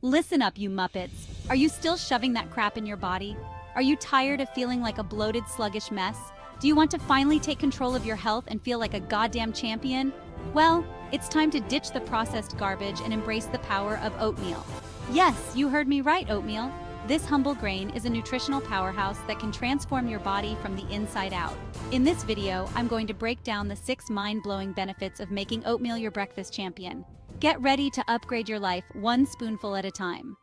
Listen up, you Muppets. Are you still shoving that crap in your body? Are you tired of feeling like a bloated, sluggish mess? Do you want to finally take control of your health and feel like a goddamn champion? Well, it's time to ditch the processed garbage and embrace the power of oatmeal. Yes, you heard me right, oatmeal. This humble grain is a nutritional powerhouse that can transform your body from the inside out. In this video, I'm going to break down the 6 mind-blowing benefits of making oatmeal your breakfast champion. Get ready to upgrade your life one spoonful at a time.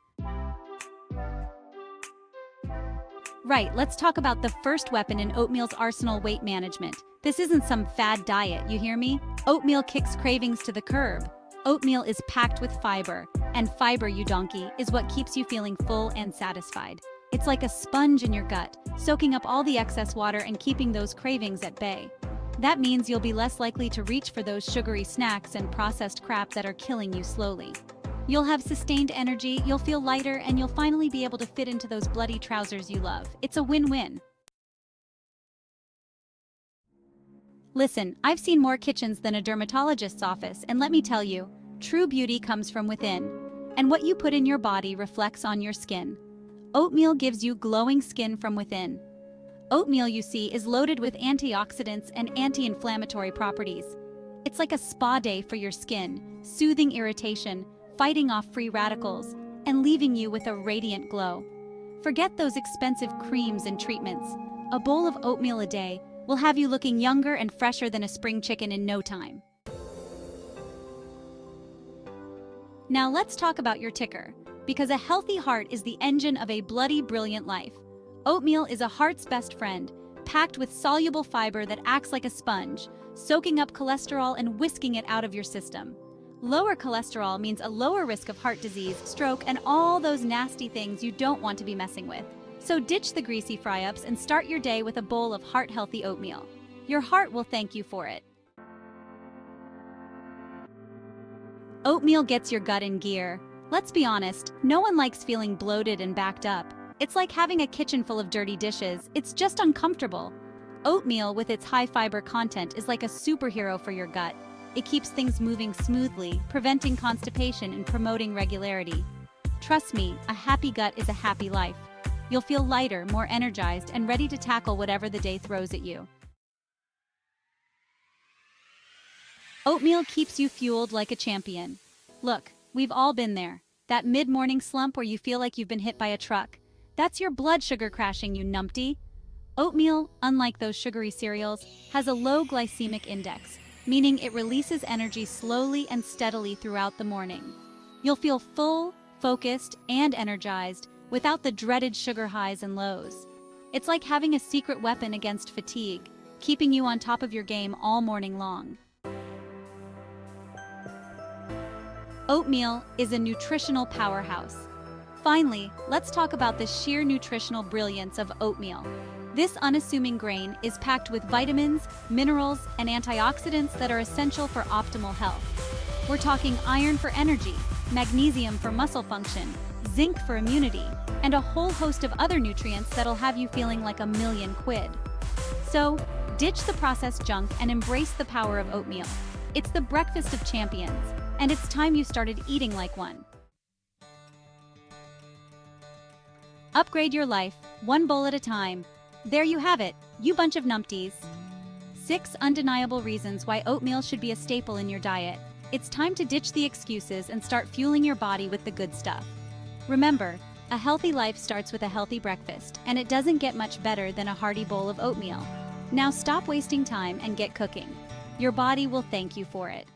Right, let's talk about the first weapon in oatmeal's arsenal: weight management. This isn't some fad diet, you hear me? Oatmeal kicks cravings to the curb. Oatmeal is packed with fiber, and fiber, you donkey, is what keeps you feeling full and satisfied. It's like a sponge in your gut, soaking up all the excess water and keeping those cravings at bay. That means you'll be less likely to reach for those sugary snacks and processed crap that are killing you slowly. You'll have sustained energy, you'll feel lighter, and you'll finally be able to fit into those bloody trousers you love. It's a win-win. Listen, I've seen more kitchens than a dermatologist's office, and let me tell you, true beauty comes from within. And what you put in your body reflects on your skin. Oatmeal gives you glowing skin from within. Oatmeal, you see, is loaded with antioxidants and anti-inflammatory properties. It's like a spa day for your skin, soothing irritation, fighting off free radicals, and leaving you with a radiant glow. Forget those expensive creams and treatments. A bowl of oatmeal a day will have you looking younger and fresher than a spring chicken in no time. Now let's talk about your ticker, because a healthy heart is the engine of a bloody brilliant life. Oatmeal is a heart's best friend, packed with soluble fiber that acts like a sponge, soaking up cholesterol and whisking it out of your system. Lower cholesterol means a lower risk of heart disease, stroke, and all those nasty things you don't want to be messing with. So ditch the greasy fry-ups and start your day with a bowl of heart-healthy oatmeal. Your heart will thank you for it. Oatmeal gets your gut in gear. Let's be honest, no one likes feeling bloated and backed up. It's like having a kitchen full of dirty dishes. It's just uncomfortable. Oatmeal, with its high fiber content, is like a superhero for your gut. It keeps things moving smoothly, preventing constipation and promoting regularity. Trust me, a happy gut is a happy life. You'll feel lighter, more energized, and ready to tackle whatever the day throws at you. Oatmeal keeps you fueled like a champion. Look, we've all been there. That mid-morning slump where you feel like you've been hit by a truck. That's your blood sugar crashing, you numpty. Oatmeal, unlike those sugary cereals, has a low glycemic index, meaning it releases energy slowly and steadily throughout the morning. You'll feel full, focused, and energized without the dreaded sugar highs and lows. It's like having a secret weapon against fatigue, keeping you on top of your game all morning long. Oatmeal is a nutritional powerhouse. Finally, let's talk about the sheer nutritional brilliance of oatmeal. This unassuming grain is packed with vitamins, minerals, and antioxidants that are essential for optimal health. We're talking iron for energy, magnesium for muscle function, zinc for immunity, and a whole host of other nutrients that'll have you feeling like a million quid. So, ditch the processed junk and embrace the power of oatmeal. It's the breakfast of champions, and it's time you started eating like one. Upgrade your life, one bowl at a time. There you have it, you bunch of numpties. 6 undeniable reasons why oatmeal should be a staple in your diet. It's time to ditch the excuses and start fueling your body with the good stuff. Remember, a healthy life starts with a healthy breakfast, and it doesn't get much better than a hearty bowl of oatmeal. Now stop wasting time and get cooking. Your body will thank you for it.